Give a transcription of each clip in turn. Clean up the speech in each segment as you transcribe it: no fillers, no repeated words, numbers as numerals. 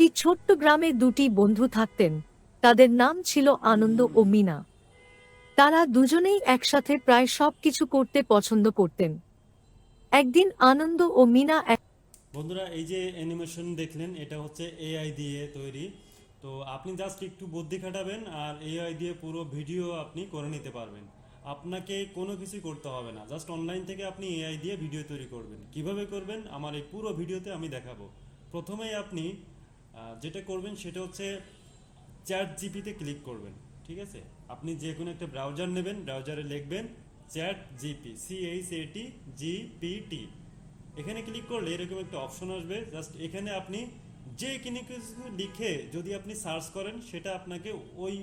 একটি ছোট্ট গ্রামে দুটি বন্ধু থাকতেন। তাদের নাম ছিল আনন্দ ও মিনা। তারা দুজনেই একসাথে প্রায় সবকিছু করতে পছন্দ করতেন। একদিন আনন্দ ও মিনা বন্ধুরা, এই যে অ্যানিমেশন দেখলেন, এটা হচ্ছে এআই দিয়ে তৈরি। তো আপনি জাস্ট একটু বুদ্ধি খাটাবেন আর এআই দিয়ে পুরো ভিডিও আপনি করে নিতে পারবেন। আপনাকে কোনো কিছুই করতে হবে না, জাস্ট অনলাইন থেকে আপনি এআই দিয়ে ভিডিও তৈরি করবেন। কিভাবে করবেন আমার এই পুরো ভিডিওতে আমি দেখাবো। প্রথমেই আপনি যেটা করবেন সেটা হচ্ছে চ্যাট জিপিতে ক্লিক করবেন। ঠিক আছে, আপনি যে কোনো একটা ব্রাউজার নেবেন, ব্রাউজারে লিখবেন চ্যাট জিপি, CHAT GPT। এখানে ক্লিক করলে এরকম একটা অপশন আসবে। জাস্ট এখানে আপনি যে কোনো কিছু লিখে যদি আপনি সার্চ করেন, সেটা আপনাকে ওই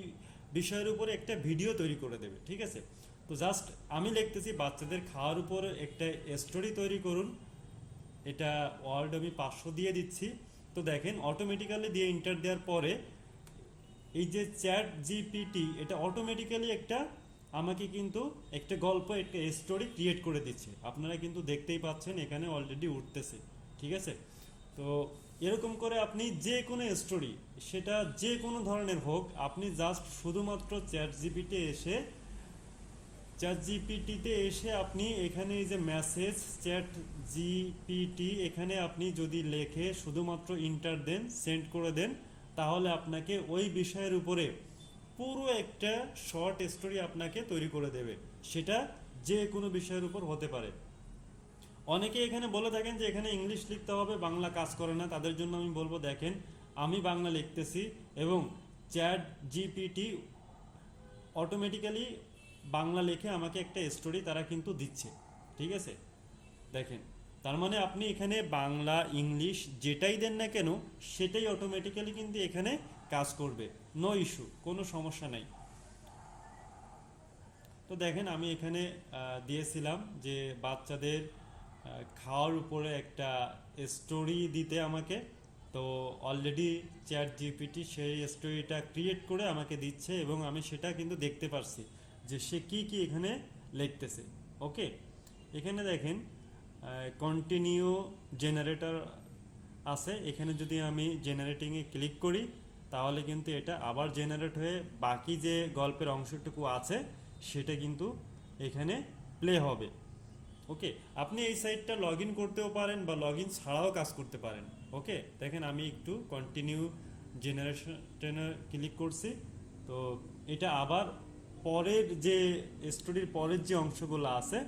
বিষয়ের উপরে একটা ভিডিও তৈরি করে দেবে। ঠিক আছে, তো জাস্ট আমি লিখতেছি বাচ্চাদের খাওয়ার উপর একটা স্টোরি তৈরি করুন। এটা ওয়ার্ড আমি 500 দিয়ে দিচ্ছি। তো দেখেন অটোমেটিক্যালি দিয়ে এন্টার দেওয়ার পরে এই যে চ্যাট জিপিটি, এটা অটোমেটিক্যালি একটা আমাকে কিন্তু একটা গল্প, একটা স্টোরি ক্রিয়েট করে দিচ্ছে। আপনারা কিন্তু দেখতেই পাচ্ছেন এখানে অলরেডি উঠতেছে। ঠিক আছে, তো এরকম করে আপনি যে কোনো স্টোরি, সেটা যে কোনো ধরনের হোক, আপনি জাস্ট শুধুমাত্র চ্যাট জিপিটিতে এসে আপনি এখানে এই যে মেসেজ চ্যাট জিপিটি, এখানে আপনি যদি লেখে শুধুমাত্র ইন্টার দেন, সেন্ড করে দেন, তাহলে আপনাকে ওই বিষয়ের উপরে পুরো একটা শর্ট স্টোরি আপনাকে তৈরি করে দেবে। সেটা যে কোনো বিষয়ের উপর হতে পারে। অনেকে এখানে বলে থাকেন যে এখানে ইংলিশ লিখতে হবে, বাংলা কাজ করে না। তাদের জন্য আমি বলবো, দেখেন আমি বাংলা লিখতেছি এবং চ্যাট জিপিটি অটোমেটিক্যালি বাংলা লিখে আমাকে একটা স্টোরি তারা কিন্তু দিচ্ছে। ঠিক আছে, দেখেন, তার মানে আপনি এখানে বাংলা ইংলিশ যেটাই দেন না কেন, সেটাই অটোমেটিক্যালি কিন্তু এখানে কাজ করবে। নো ইস্যু, কোনো সমস্যা নাই। তো দেখেন আমি এখানে দিয়েছিলাম যে বাচ্চাদের খাওয়ার উপরে একটা স্টোরি দিতে আমাকে। তো অলরেডি চ্যাট জিপিটি সেই স্টোরিটা ক্রিয়েট করে আমাকে দিচ্ছে এবং আমি সেটা কিন্তু দেখতে পারছি যে সে কি কি এখানে লিখতেছে। ওকে, এখানে দেখেন কন্টিনিউ জেনারেটর আছে। এখানে যদি আমি জেনারেটিংয়ে ক্লিক করি, তাহলে কিন্তু এটা আবার জেনারেট হয়ে বাকি যে গল্পের অংশটুকু আছে সেটা কিন্তু এখানে প্লে হবে। ওকে, আপনি এই সাইটটা লগ ইন করতেও পারেন বা লগ ইন ছাড়াও কাজ করতে পারেন। ওকে, দেখেন আমি একটু কন্টিনিউ জেনারেশনে ক্লিক করছি। তো এটা আবার পরের যে স্টোরির পরের যে অংশগুলো আছে,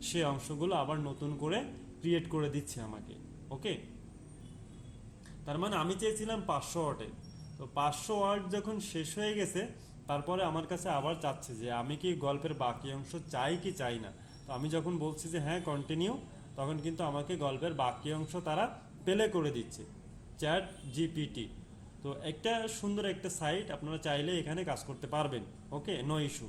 সেই অংশগুলো আবার নতুন করে ক্রিয়েট করে দিচ্ছে আমাকে। ওকে, তার মানে আমি চেয়েছিলাম 500 ওয়ার্ডে। তো 500 ওয়ার্ড যখন শেষ হয়ে গেছে, তারপরে আমার কাছে আবার চাচ্ছে যে আমি কি গল্পের বাকি অংশ চাই কি চাই না। তো আমি যখন বলছি যে হ্যাঁ কন্টিনিউ, তখন কিন্তু আমাকে গল্পের বাকি অংশ তারা প্লে করে দিচ্ছে, চ্যাট জিপিটি। তো একটা সুন্দর একটা সাইট, আপনারা চাইলে এখানে কাজ করতে পারবেন। ওকে, নো ইস্যু।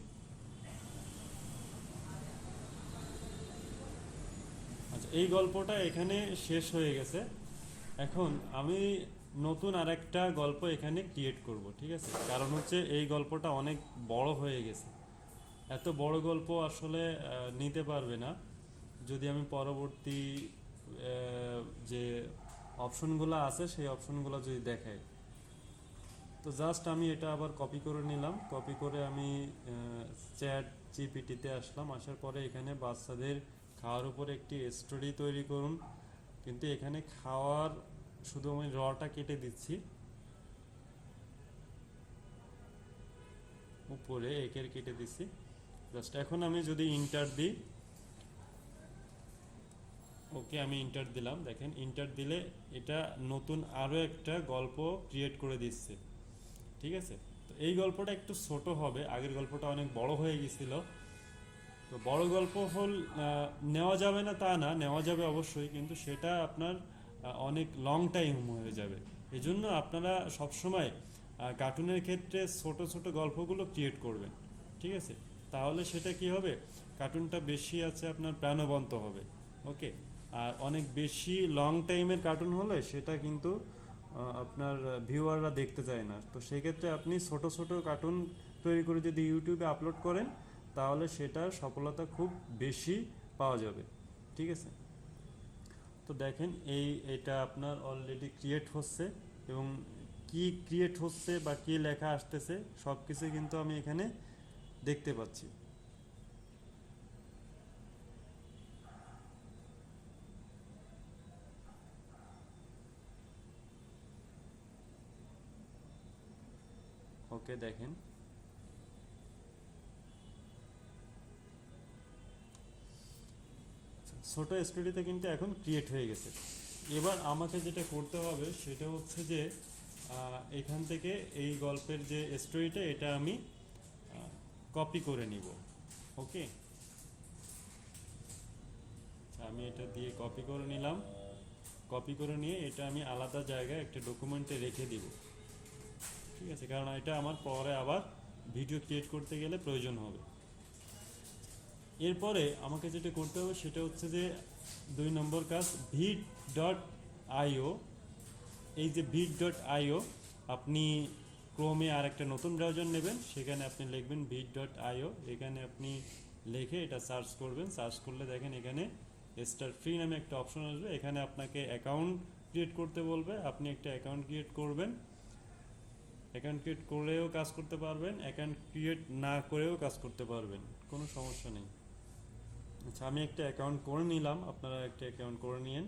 আচ্ছা, এই গল্পটা এখানে শেষ হয়ে গেছে। এখন আমি নতুন আরেকটা গল্প এখানে ক্রিয়েট করব। ঠিক আছে, কারণ হচ্ছে এই গল্পটা অনেক বড় হয়ে গেছে। এত বড় গল্প আসলে নিতে পারবে না যদি আমি পরবর্তী যে অপশনগুলো আছে সেই অপশনগুলো যদি দেখাই। তো জাস্ট আমি এটা আবার কপি করে নিলাম, কপি করে আমি চ্যাট জিপিটিতে আসলাম। আসার পরে এখানে বাচ্চাদের খাওয়ার উপর একটি স্টোরি তৈরি করুন। কিন্তু এখানে খাওয়ার শুধু আমি রটা কেটে দিচ্ছি, উপরে একের কেটে দিচ্ছি। জাস্ট এখন আমি যদি ইন্টার দিই, ওকে আমি ইন্টার দিলাম। দেখেন ইন্টার দিলে এটা নতুন আরও একটা গল্প ক্রিয়েট করে দিচ্ছে। ঠিক আছে, তো এই গল্পটা একটু ছোট হবে, আগের গল্পটা অনেক বড় হয়ে গেছিল। তো বড় গল্প নেওয়া যাবে না তা না, নেওয়া যাবে অবশ্যই, কিন্তু সেটা আপনার অনেক লং টাইম হয়ে যাবে। এই জন্য আপনারা সবসময় কার্টুনের ক্ষেত্রে ছোট ছোট গল্পগুলো ক্রিয়েট করবেন। ঠিক আছে, তাহলে সেটা কি হবে, কার্টুনটা বেশি আছে আপনার প্রাণবন্ত হবে। ওকে, আর অনেক বেশি লং টাইমের কার্টুন হলে সেটা কিন্তু আপনার ভিউয়াররা দেখতে চায় না। তো সেক্ষেত্রে আপনি ছোট ছোট কার্টুন তৈরি করে যদি ইউটিউবে আপলোড করেন, তাহলে সেটার সফলতা খুব বেশি পাওয়া যাবে। ঠিক আছে, তো দেখেন এটা আপনার অলরেডি ক্রিয়েট হচ্ছে এবং কি ক্রিয়েট হচ্ছে বা কি লেখা আসতেছে সব কিছু কিন্তু আমি এখানে দেখতে পাচ্ছি। ওকে, দেখেন ছোট স্টোরিতে কিন্তু এখন ক্রিয়েট হয়ে গেছে। এবার আমাকে যেটা করতে হবে সেটা হচ্ছে যে এখান থেকে এই গল্পের যে স্টোরিটা এটা আমি কপি করে নিব। ওকে, আমি এটা দিয়ে কপি করে নিলাম। কপি করে নিয়ে এটা আমি আলাদা জায়গায় একটা ডকুমেন্টে রেখে দিব। ঠিক আছে, কারণ এটা আমার পরে আবার ভিডিও ক্রিয়েট করতে গেলে প্রয়োজন হবে। এরপরে আমাকে যেটা করতে হবে সেটা হচ্ছে যে 2 নম্বর কাজ, vid.io। এই যে vid.io, আপনি ক্রোমে আর একটা নতুন ব্রাউজার নেবেন, সেখানে আপনি লিখবেন vid.io। এখানে আপনি লিখে এটা সার্চ করবেন। সার্চ করলে দেখেন এখানে স্টার ফ্রি নামে একটা অপশন আসবে। এখানে আপনাকে অ্যাকাউন্ট ক্রিয়েট করতে বলবে, আপনি একটা অ্যাকাউন্ট ক্রিয়েট করবেন। অ্যাকাউন্ট ক্রিয়েট করেও কাজ করতে পারবেন, অ্যাকাউন্ট ক্রিয়েট না করেও কাজ করতে পারবেন, কোনো সমস্যা নেই। আচ্ছা, আমি একটা অ্যাকাউন্ট করে নিলাম, আপনারা একটা অ্যাকাউন্ট করে নিন।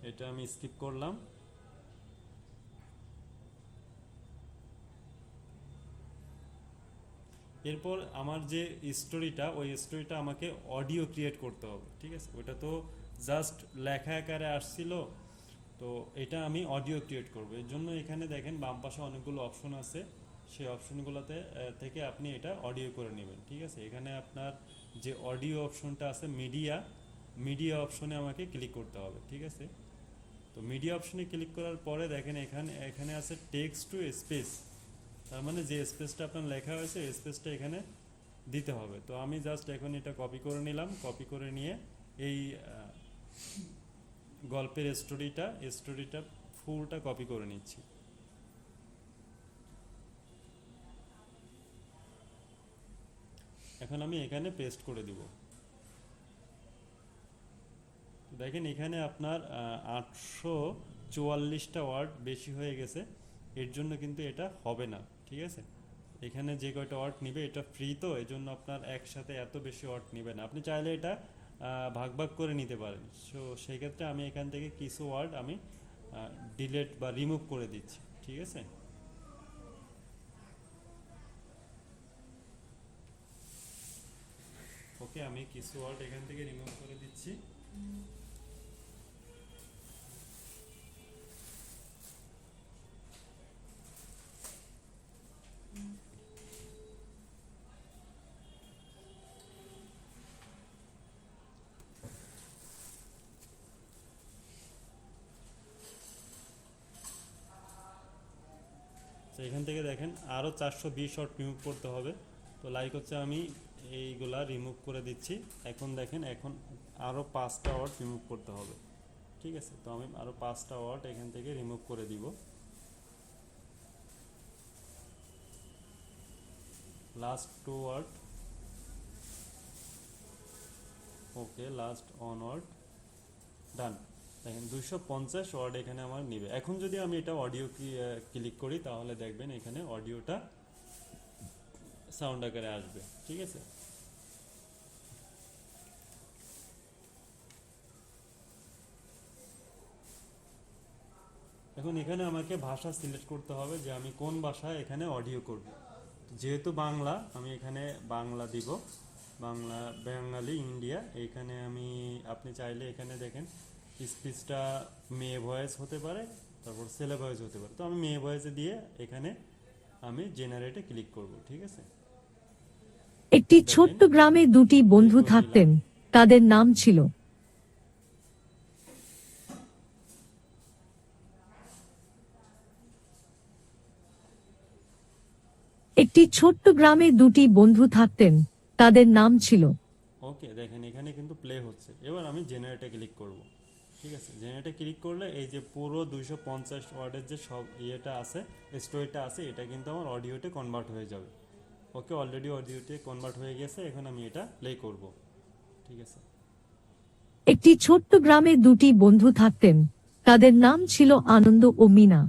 এটা আমি স্কিপ করলাম। এরপর আমার যে স্টোরিটা, ওই স্টোরিটা আমাকে অডিও ক্রিয়েট করতে হবে। ঠিক আছে, ওটা তো জাস্ট লেখা আকারে আসছিল, তো এটা আমি অডিও ক্রিয়েট করব। এর জন্য এখানে দেখেন বাম পাশে অনেকগুলো অপশন আছে, সেই অপশনগুলোতে থেকে আপনি এটা অডিও করে নেবেন। ঠিক আছে, এখানে আপনার যে অডিও অপশনটা আছে মিডিয়া অপশনে আমাকে ক্লিক করতে হবে। ঠিক আছে, তো মিডিয়া অপশনে ক্লিক করার পরে দেখেন এখানে এখানে আছে টেক্সট টু স্পেস, তার মানে যে স্পেসটা আপনার লেখা হয়েছে এই স্পেসটা এখানে দিতে হবে। তো আমি জাস্ট এখন এটা কপি করে নিলাম। কপি করে নিয়ে এই গল্পের স্টোরিটা ফুলটা কপি করে নিচ্ছি। এখন আমি এখানে পেস্ট করে দিব। দেখেন এখানে আপনার 844টা ওয়ার্ড বেশি হয়ে গেছে, এর জন্য কিন্তু এটা হবে না। ঠিক আছে, এখানে যে কয়টা ওয়ার্ড নিবে এটা ফ্রি, তো এই জন্য আপনার একসাথে এত বেশি ওয়ার্ড নেবে না। আপনি চাইলে এটা ভাগ ভাগ করে নিতে পারেন। সো সেই ক্ষেত্রে আমি এখান থেকে কিছু ওয়ার্ড আমি ডিলিট বা রিমুভ করে দিচ্ছি। ঠিক আছে, ওকে, আমি কিছু ওয়ার্ড এখান থেকে রিমুভ করে দিচ্ছি। তো এখান থেকে দেখেন আরও 420 শট রিমুভ করতে হবে। তো লাইক হচ্ছে আমি এইগুলা রিমুভ করে দিচ্ছি। এখন দেখেন এখন আরও 5টা ওয়ার্ড রিমুভ করতে হবে। ঠিক আছে, তো আমি আরও 5টা ওয়ার্ড এখান থেকে রিমুভ করে দিব। লাস্ট 2 ওয়ার্ড, ওকে, লাস্ট 1 ওয়ার্ড, ডান। দেখেন 250 ওয়ার্ড এখানে আমার নিবে। এখন যদি আমি এটা অডিও ক্লিক করি তাহলে দেখবেন এখানে অডিওটা সাউন্ড আকারে আসবে। ঠিক আছে, এখন এখানে আমাকে ভাষা সিলেক্ট করতে হবে যে আমি কোন ভাষায় এখানে অডিও করব। যেহেতু বাংলা, আমি এখানে বাংলা দিব, বাংলা, বাঙালি, ইন্ডিয়া। এইখানে আমি, আপনি চাইলে এখানে দেখেন স্পিচটা মেয়ে ভয়েস হতে পারে, তারপর ছেলে ভয়েস হতে পারে। তো আমি মেয়ে ভয়েসে দিয়ে এখানে আমি জেনারেটে ক্লিক করব। ঠিক আছে, একটি ছোট্ট গ্রামে দুটি বন্ধু থাকতেন, তাদের নাম ছিল। একটি ছোট্ট গ্রামে দুটি বন্ধু থাকতেন, তাদের নাম ছিল। ওকে, দেখেন এখানে কিন্তু প্লে হচ্ছে। এবার আমি জেনারেটে ক্লিক করব। ঠিক আছে, জেনারেটে ক্লিক করলে এই যে পুরো 250 ওয়ার্ডের যে সব ইয়েটা আছে, স্টোরিটা আছে, এটা কিন্তু আমার অডিওতে কনভার্ট হয়ে যাবে। ওকে, অলরেডি অডিওতে কনভার্ট হয়ে গেছে। এখন আমি এটা প্লে করব। ঠিক আছে, একটি ছোট্ট গ্রামে দুটি বন্ধু থাকতেন, তাদের নাম ছিল আনন্দ ও মিনা।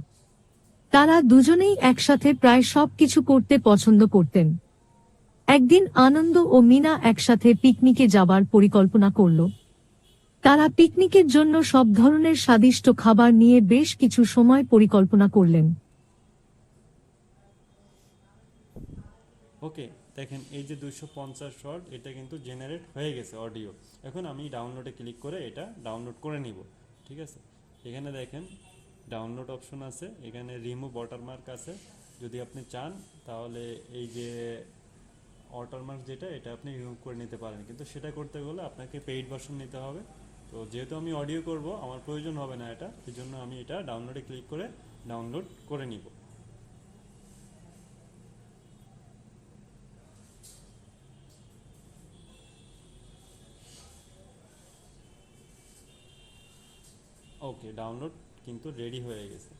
তারা দুজনেই একসাথে প্রায় সবকিছু করতে পছন্দ করতেন। একদিন আনন্দ ও মিনা একসাথে পিকনিকে যাবার পরিকল্পনা করল। তারা পিকনিকের জন্য সব ধরনের স্বাদিষ্ট খাবার নিয়ে বেশ কিছু সময় পরিকল্পনা করলেন। ওকে, দেখেন এই যে 250 শট এটা কিন্তু জেনারেট হয়ে গেছে অডিও। এখন আমি ডাউনলোডে ক্লিক করে এটা ডাউনলোড করে নিব। ঠিক আছে, এখানে দেখেন ডাউনলোড অপশন আছে, এখানে রিমুভ ওয়াটারমার্ক আছে। যদি আপনি চান তাহলে এই যে ওয়াটারমার্ক যেটা এটা আপনি রিমুভ করে নিতে পারেন, কিন্তু সেটা করতে গেলে আপনাকে পেইড ভার্সন নিতে হবে। তো যেহেতু আমি অডিও করব আমার প্রয়োজন হবে না এটা, এই জন্য আমি এটা ডাউনলোডে ক্লিক করে ডাউনলোড করে নিব। ওকে, ডাউনলোড কিন্তু রেডি হয়ে গেছে।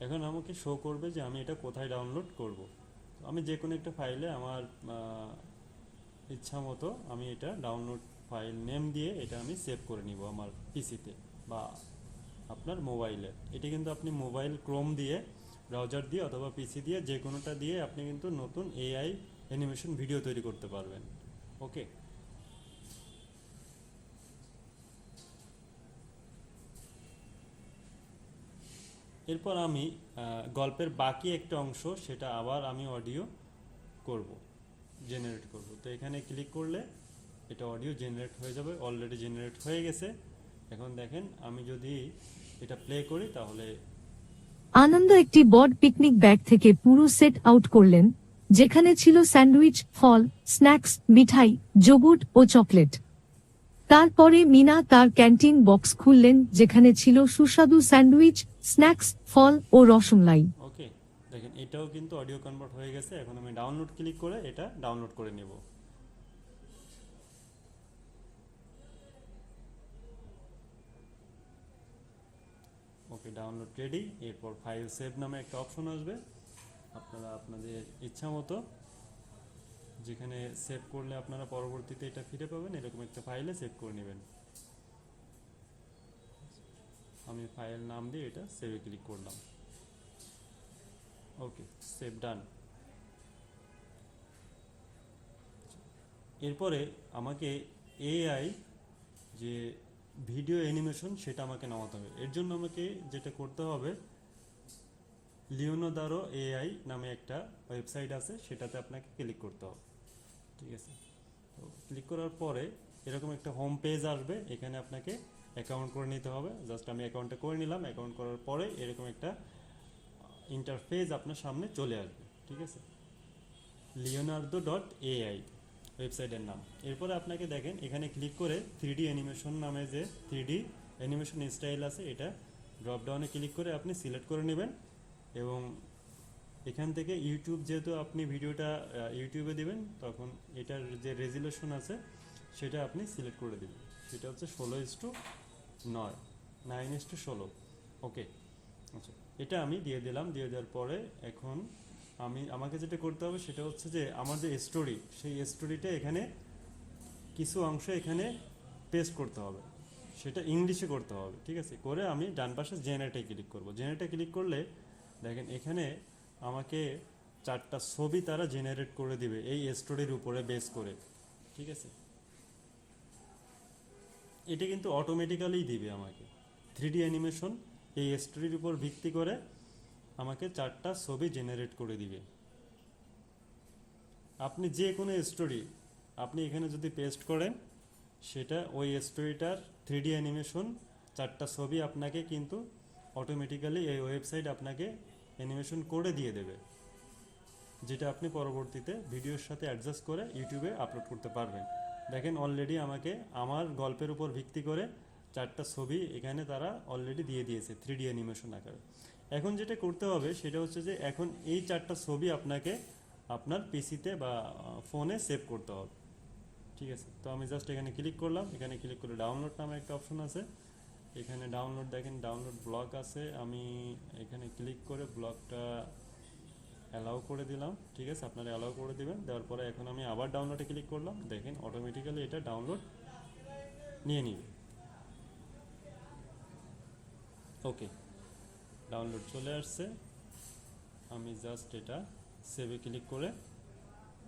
এখন আমাকে শো করবে যে আমি এটা কোথায় ডাউনলোড করব। আমি যে কোনো একটা ফাইলে আমার ইচ্ছা মতো আমি এটা ডাউনলোড ফাইল নেম দিয়ে এটা আমি সেভ করে নিব আমার পিসিতে বা আপনার মোবাইলে। এটা কিন্তু আপনি মোবাইল ক্রোম দিয়ে, ব্রাউজার দিয়ে অথবা পিসি দিয়ে যে কোনোটা দিয়ে আপনি কিন্তু নতুন এআই অ্যানিমেশন ভিডিও তৈরি করতে পারবেন। ওকে, এরপর আমি গল্পের বাকি একটা অংশ সেটা আবার আমি অডিও করব, জেনারেট করব। তো এখানে ক্লিক করলে এটা অডিও জেনারেট হয়ে যাবে, অলরেডি জেনারেট হয়ে গেছে। এখন দেখেন আমি যদি এটা প্লে করি তাহলে আনন্দ একটি বড় পিকনিক ব্যাগ থেকে পুরো সেট আউট করলেন, যেখানে ছিল স্যান্ডউইচ, ফল, স্ন্যাক্স, মিঠাই, যোগুর্ট ও চকলেট। তারপরে মিনা তার ক্যান্টিন বক্স খুললেন, যেখানে ছিল সুস্বাদু স্যান্ডউইচ, স্ন্যাক্স, ফল ও রসমালাই। ওকে, দেখেন এটাও কিন্তু অডিও কনভার্ট হয়ে গেছে। এখন আমি ডাউনলোড ক্লিক করে এটা ডাউনলোড করে নেব। ওকে, ডাউনলোড রেডি। এরপর ফাইল সেভ নামে একটা অপশন আসবে, আপনারা আপনাদের ইচ্ছা মতো যেখানে সেভ করলে আপনারা পরবর্তীতে এটা ফিরে পাবেন এরকম একটা ফাইলে সেভ করে নেবেন। আমি ফাইল নাম দিয়ে এটা সেভে ক্লিক করলাম। ওকে, সেভ ডান। এরপরে আমাকে এআই যে ভিডিও অ্যানিমেশন সেটা আমাকে নামাতে হবে। এর জন্য আমাকে যেটা করতে হবে, লিওনার্দো এআই নামে একটা ওয়েবসাইট আছে, সেটাতে আপনাকে ক্লিক করতে হবে। ঠিক আছে, তো ক্লিক করার পরে এরকম একটা হোম পেজ আসবে, এখানে আপনাকে অ্যাকাউন্ট করে নিতে হবে। জাস্ট আমি অ্যাকাউন্টটা করে নিলাম। অ্যাকাউন্ট করার পরে এরকম একটা ইন্টারফেস আপনার সামনে চলে আসবে। ঠিক আছে, leonardo.ai ওয়েবসাইটের নাম। এরপরে আপনাকে দেখেন এখানে ক্লিক করে 3D অ্যানিমেশন নামে যে 3D অ্যানিমেশন স্টাইল আছে এটা ড্রপ ডাউনে ক্লিক করে আপনি সিলেক্ট করে নেবেন এবং এখান থেকে ইউটিউব, যেহেতু আপনি ভিডিওটা ইউটিউবে দিবেন তখন এটার যে রেজুলেশন আছে সেটা আপনি সিলেক্ট করে দেবেন। সেটা হচ্ছে 16:9, 9:16। ওকে, আচ্ছা, এটা আমি দিয়ে দিলাম। দিয়ে দেওয়ার পরে এখন আমাকে যেটা করতে হবে সেটা হচ্ছে যে আমার যে স্টোরি, সেই স্টোরিটা এখানে কিছু অংশ এখানে পেস্ট করতে হবে, সেটা ইংলিশে করতে হবে। ঠিক আছে, করে আমি ডান পাশে জেনারেটে ক্লিক করব। জেনারেটে ক্লিক করলে দেখেন এখানে আমাকে 4টা ছবি তারা জেনারেট করে দিবে এই স্টোরির উপরে বেস করে। ঠিক আছে, এটা কিন্তু অটোমেটিক্যালি দিবে আমাকে 3D অ্যানিমেশন এই স্টোরির উপর ভিত্তি করে আমাকে 4টা ছবি জেনারেট করে দিবে। আপনি যে কোনো স্টোরি আপনি এখানে যদি পেস্ট করেন সেটা ওই স্টোরিটার 3D অ্যানিমেশন 4টা ছবি আপনাকে কিন্তু অটোমেটিক্যালি এই ওয়েবসাইট আপনাকে অ্যানিমেশন করে দিয়ে দেবে, যেটা আপনি পরবর্তীতে ভিডিওর সাথে অ্যাডজাস্ট করে ইউটিউবে আপলোড করতে পারবেন। দেখেন অলরেডি আমাকে আমার গল্পের উপর ভিত্তি করে 4টা ছবি এখানে তারা অলরেডি দিয়ে দিয়েছে 3D অ্যানিমেশন আকারে। এখন যেটা করতে হবে সেটা হচ্ছে যে এখন এই 4টা ছবি আপনাকে আপনার পিসিতে বা ফোনে সেভ করতে হবে। ঠিক আছে, তো আমি জাস্ট এখানে ক্লিক করলাম। এখানে ক্লিক করে ডাউনলোড নামে একটা অপশন আছে, এখানে ডাউনলোড, দেখেন ডাউনলোড ব্লক আছে। আমি এখানে ক্লিক করে ব্লকটা অ্যালাউ করে দিলাম। ঠিক আছে, আপনারা অ্যালাউ করে দিবেন। দেওয়ার পরে এখন আমি আবার ডাউনলোডে ক্লিক করলাম, দেখেন অটোমেটিক্যালি এটা ডাউনলোড নিয়ে নিবে। ওকে, ডাউনলোড চলে আসছে। আমি জাস্ট এটা সেভে ক্লিক করে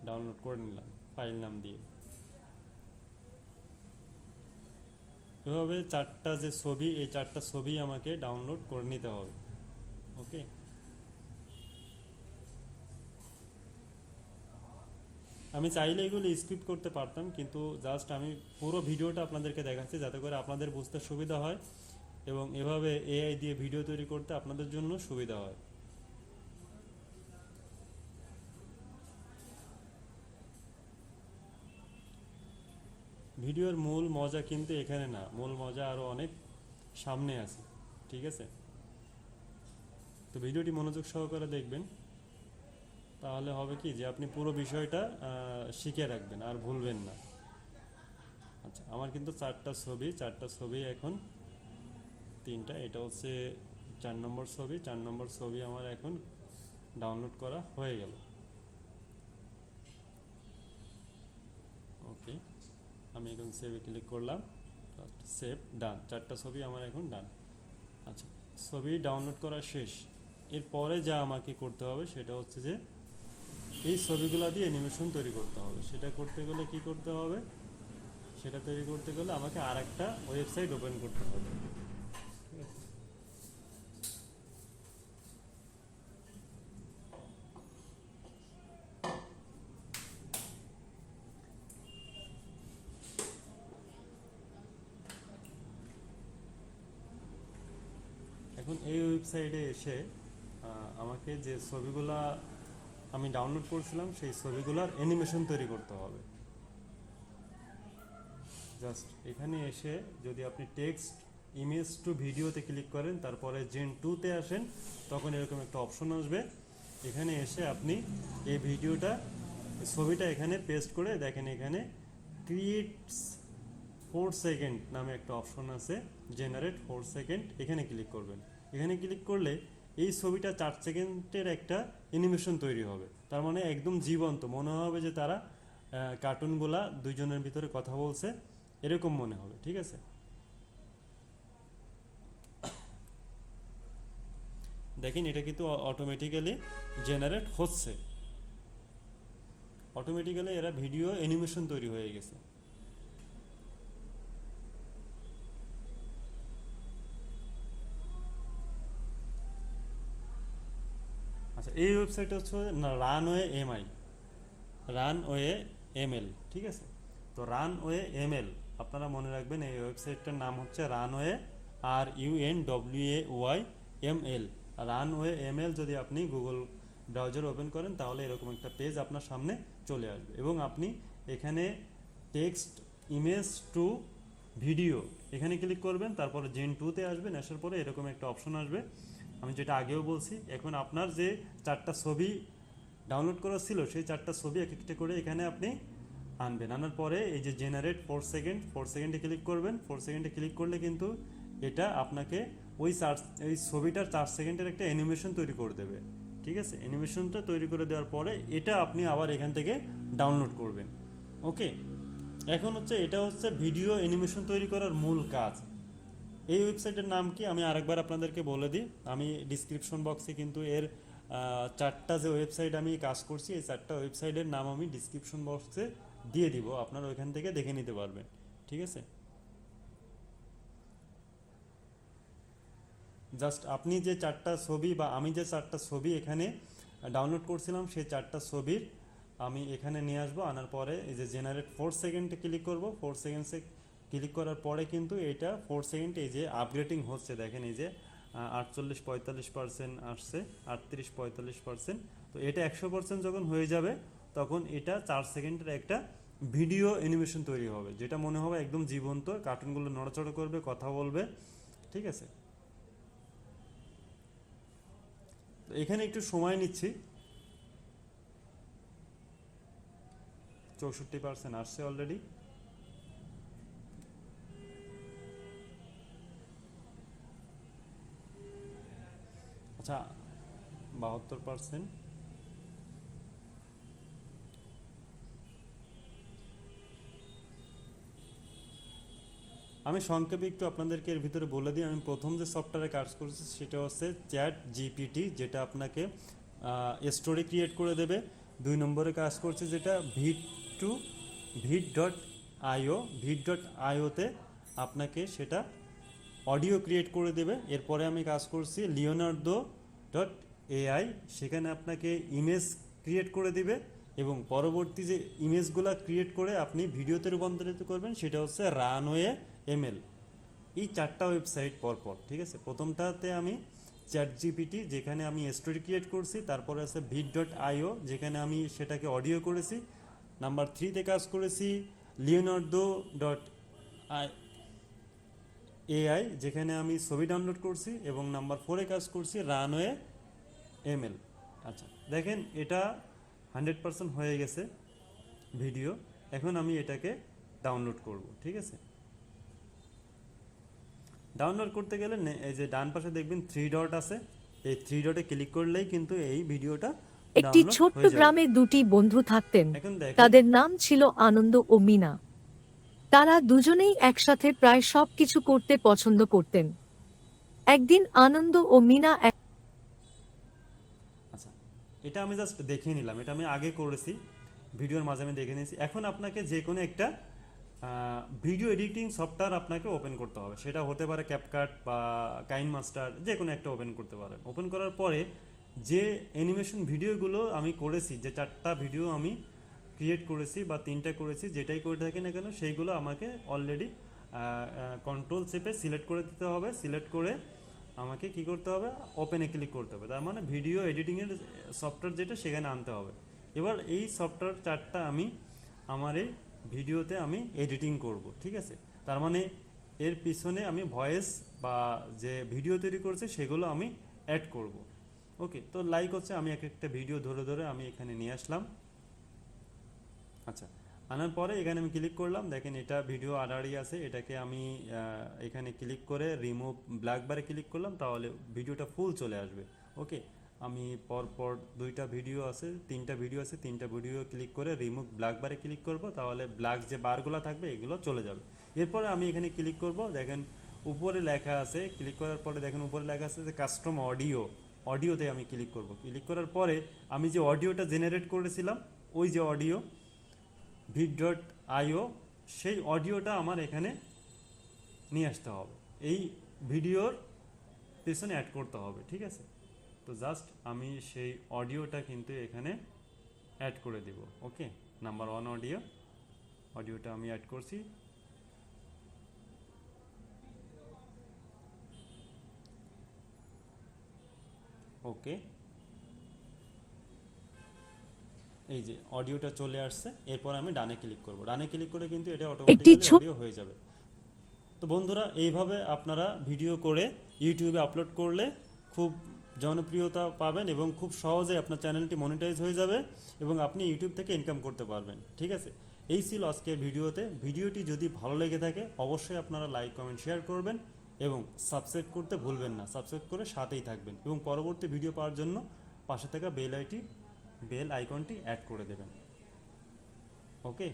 ডাউনলোড করে নিলাম ফাইল নাম দিয়ে। এভাবে চারটা যে ছবি, এই চারটা ছবি আমাকে ডাউনলোড করে নিতে হবে। ওকে, আমি চাইলে এগুলো স্কিপ করতে পারতাম, কিন্তু জাস্ট আমি পুরো ভিডিওটা আপনাদেরকে দেখাচ্ছি যাতে করে আপনাদের বুঝতে সুবিধা হয় এবং এভাবে এআই দিয়ে ভিডিও তৈরি করতে আপনাদের জন্য সুবিধা হয়। ভিডিওর মূল মজা কিন্তু এখানে না, মূল মজা আরও অনেক সামনে আছে। ঠিক আছে, তো ভিডিওটি মনোযোগ সহকারে দেখবেন, তাহলে হবে কি যে আপনি পুরো বিষয়টা শিখে রাখবেন আর ভুলবেন না। আচ্ছা, আমার কিন্তু চারটা ছবি এখন তিনটা, এটা হচ্ছে 4 নম্বর ছবি। 4 নম্বর ছবি আমার এখন ডাউনলোড করা হয়ে গেল। ওকে, আমি এখন সেভে ক্লিক করলাম, সেভ, ডান। চারটা ছবি আমার এখন ডান। আচ্ছা, ছবি ডাউনলোড করা শেষ। এরপরে যা আমাকে করতে হবে সেটা হচ্ছে যে এই ছবিগুলো দিয়ে অ্যানিমেশন তৈরি করতে হবে। সেটা করতে গেলে কি করতে হবে, সেটা তৈরি করতে গেলে আমাকে আর একটা ওয়েবসাইট ওপেন করতে হবে। ঠিক আছে, এখন এই ওয়েবসাইটে এসে আমাকে যে ছবিগুলা আমি ডাউনলোড করছিলাম সেই ছবিগুলোর অ্যানিমেশন তৈরি করতে হবে। জাস্ট এখানে এসে যদি আপনি টেক্সট ইমেজ টু ভিডিওতে ক্লিক করেন, তারপরে জেন 2তে আসেন, তখন এরকম একটা অপশন আসবে। এখানে এসে আপনি এই ভিডিওটা, ছবিটা এখানে পেস্ট করে দেখেন, এখানে ক্রিয়েটস 4 সেকেন্ড নামে একটা অপশন আছে, জেনারেট 4 সেকেন্ড, এখানে ক্লিক করবেন। এখানে ক্লিক করলে এই ছবিটা 4 সেকেন্ডের একটা অ্যানিমেশন তৈরি হবে। তার মানে একদম জীবন্ত মনে হবে যে তারা কার্টুনগুলা দুইজনের ভিতরে কথা বলছে, এরকম মনে হবে। ঠিক আছে, দেখেন এটা কিন্তু অটোমেটিক্যালি জেনারেট হচ্ছে, অটোমেটিক্যালি এরা ভিডিও অ্যানিমেশন তৈরি হয়ে গেছে। আচ্ছা, এই ওয়েবসাইটটা হচ্ছে রানওয়ে এমআই, রানওয়ে এমএল। ঠিক আছে, তো রানওয়ে এমএল আপনারা মনে রাখবেন, এই ওয়েবসাইটটার নাম হচ্ছে runway, RUNWAY ML, runway ML. যদি আপনি গুগল ব্রাউজার ওপেন করেন তাহলে এরকম একটা পেজ আপনার সামনে চলে আসবে এবং আপনি এখানে টেক্সট ইমেজ টু ভিডিও এখানে ক্লিক করবেন, তারপরে জেন 2তে আসবেন। আসার পরে এরকম একটা অপশন আসবে, আমি যেটা আগেও বলছি। এখন আপনার যে চারটা ছবি ডাউনলোড করা ছিল সেই চারটা ছবি এক একটা করে এখানে আপনি আনবেন। আনার পরে এই যে জেনারেট 4 সেকেন্ড, 4 সেকেন্ডে ক্লিক করবেন। 4 সেকেন্ডে ক্লিক করলে কিন্তু এটা আপনাকে ওই ছবিটার 4 সেকেন্ডের একটা অ্যানিমেশন তৈরি করে দেবে। ঠিক আছে, অ্যানিমেশনটা তৈরি করে দেওয়ার পরে এটা আপনি আবার এখান থেকে ডাউনলোড করবেন। ওকে, এখন হচ্ছে এটা হচ্ছে ভিডিও অ্যানিমেশন তৈরি করার মূল কাজ। এই ওয়েবসাইটের নাম কি আমি আরেকবার আপনাদেরকে বলে দিই, আমি ডিসক্রিপশন বক্সে কিন্তু এর চারটা যে ওয়েবসাইট আমি কাজ করছি এই চারটা ওয়েবসাইটের নাম আমি ডিসক্রিপশন বক্সে দিয়ে দিব, আপনারা ওইখান থেকে দেখে নিতে পারবেন। ঠিক আছে, জাস্ট আপনি যে চারটা ছবি বা আমি যে চারটা ছবি এখানে ডাউনলোড করছিলাম সেই চারটা ছবির আমি এখানে নিয়ে আসবো। আনার পরে এই যে জেনারেট 4 সেকেন্ডে ক্লিক করব। 4 সেকেন্ডসে ক্লিক করার পরে কিন্তু এটা 4 সেকেন্ড এই যে আপগ্রেডিং হচ্ছে, দেখেন এই যে 48-45% আসছে, 38-45%। তো এটা 100% যখন হয়ে যাবে তখন এটা 4 সেকেন্ডের একটা ভিডিও অ্যানিমেশন তৈরি হবে, যেটা মনে হবে একদম জীবন্ত, কার্টুনগুলো নড়াচড়া করবে, কথা বলবে। ঠিক আছে, তো এখানে একটু সময় নিচ্ছি। 64% আসছে অলরেডি। আচ্ছা, 72%। আমি সংক্ষেপে একটু আপনাদেরকে এর ভিতরে বলে দিই, আমি প্রথম যে সফটওয়্যারে কাজ করছি সেটা হচ্ছে চ্যাট জিপিটি, যেটা আপনাকে স্টোরি ক্রিয়েট করে দেবে। 2 নম্বরে কাজ করছে যেটা ভিড.আইওতে আপনাকে সেটা অডিও ক্রিয়েট করে দেবে। এরপরে আমি কাজ করছি লিওনার্দো.এআই, সেখানে আপনাকে ইমেজ ক্রিয়েট করে দিবে এবং পরবর্তী যে ইমেজগুলো ক্রিয়েট করে আপনি ভিডিওতে রূপান্তরিত করবেন সেটা হচ্ছে রানওয়ে এমএল। এই 4টা ওয়েবসাইট পরপর, ঠিক আছে। প্রথমটাতে আমি চ্যাট জিপিটি, যেখানে আমি স্টোরি ক্রিয়েট করছি, তারপরে আছে ভিড.আইও যেখানে আমি সেটাকে অডিও করেছি। নাম্বার 3তে কাজ করেছি লিওনার্দো.এআই যেখানে আমি ছবি ডাউনলোড করছি, এবং নাম্বার 4এ কাজ করছি রানওয়ে এমএল। আচ্ছা, দেখেন এটা 100% হয়ে গেছে ভিডিও। এখন আমি এটাকে ডাউনলোড করব, ঠিক আছে। ডাউনলোড করতে গেলে এই যে ডান পাশে দেখবেন 3 ডট আছে, এই 3 ডটে ক্লিক করলেই কিন্তু এই ভিডিওটা একটি ডাউনলোড ছোট্ট হয়ে যাবে। গ্রামে 2টি বন্ধু থাকতেন। এখন দেখেন তাদের নাম ছিল আনন্দ ও মিনা। তারা দুজনেই একসাথে প্রায় সবকিছু করতে পছন্দ করতেন। একদিন আনন্দ ও মিনা আচ্ছা, এটা আমি জাস্ট দেখিয়ে নিলাম, এটা আমি আগে করেছি, ভিডিওর মাঝে আমি দেখে নিয়েছি। এখন আপনাকে যে কোনো একটা ভিডিও এডিটিং সফটওয়্যার আপনাকে ওপেন করতে হবে। সেটা হতে পারে ক্যাপকাট বা কাইন মাস্টার, যে কোনো একটা ওপেন করতে পারেন। ওপেন করার পরে যে অ্যানিমেশন ভিডিওগুলো আমি করেছি, যে 4টা ভিডিও আমি ক্রিয়েট করেছি বা 3টা করেছি, যেটাই করে থাকি না কেন, সেইগুলো আমাকে অলরেডি কন্ট্রোল চেপে সিলেক্ট করে দিতে হবে। সিলেক্ট করে আমাকে কি করতে হবে, ওপেনে ক্লিক করতে হবে। তার মানে ভিডিও এডিটিংয়ের সফটওয়্যার যেটা সেখানে আনতে হবে। এবার এই সফটওয়্যার 4টা আমি আমার এই ভিডিওতে আমি এডিটিং করব, ঠিক আছে। তার মানে এর পিছনে আমি ভয়েস বা যে ভিডিও তৈরি করছি সেগুলো আমি অ্যাড করব। ওকে, তো লাইক হচ্ছে আমি একটা ভিডিও ধরে ধরে আমি এখানে নিয়ে আসলাম। আচ্ছা, আনার পরে এখানে আমি ক্লিক করলাম, দেখেন এটা ভিডিও আড়াআড়ি আছে, এটাকে আমি এখানে ক্লিক করে রিমুভ ব্ল্যাক বারে ক্লিক করলাম, তাহলে ভিডিওটা ফুল চলে আসবে। ওকে, আমি পরপর 2টা ভিডিও আছে, 3টা ভিডিও আছে, 3টা ভিডিও ক্লিক করে রিমুভ ব্ল্যাক বারে ক্লিক করব, তাহলে ব্ল্যাক যে বারগুলো থাকবে এগুলো চলে যাবে। এরপরে আমি এখানে ক্লিক করব, দেখেন উপরে লেখা আছে, ক্লিক করার পরে দেখেন উপরে লেখা আছে যে কাস্টম অডিওতে আমি ক্লিক করব। ক্লিক করার পরে আমি যে অডিওটা জেনারেট করেছিলাম, ওই যে অডিও ভিড.আইও, সেই অডিওটা আমার এখানে নিয়ে আসতে হবে, এই ভিডিওর পেছনে অ্যাড করতে হবে, ঠিক আছে। তো জাস্ট আমি সেই অডিওটা কিন্তু এখানে অ্যাড করে দেব। ওকে, নাম্বার 1 অডিওটা আমি অ্যাড করছি। ওকে, এই যে অডিওটা চলে আসছে। এরপর আমি ডানে ক্লিক করব, ডানে ক্লিক করে কিন্তু এটা একটি অটোমেটিক্যালি ছোট অডিও হয়ে যাবে। তো বন্ধুরা, এইভাবে আপনারা ভিডিও করে ইউটিউবে আপলোড করলে খুব জনপ্রিয়তা পাবেন এবং খুব সহজে আপনার চ্যানেলটি মনিটাইজ হয়ে যাবে এবং আপনি ইউটিউব থেকে ইনকাম করতে পারবেন, ঠিক আছে। এই ছিল আজকের ভিডিওতে। ভিডিওটি যদি ভালো লেগে থাকে অবশ্যই আপনারা লাইক কমেন্ট শেয়ার করবেন এবং সাবস্ক্রাইব করতে ভুলবেন না। সাবস্ক্রাইব করে সাথেই থাকবেন এবং পরবর্তী ভিডিও পাওয়ার জন্য পাশে থাকা বেল আইকনটি অ্যাড করে দেবেন। ওকে।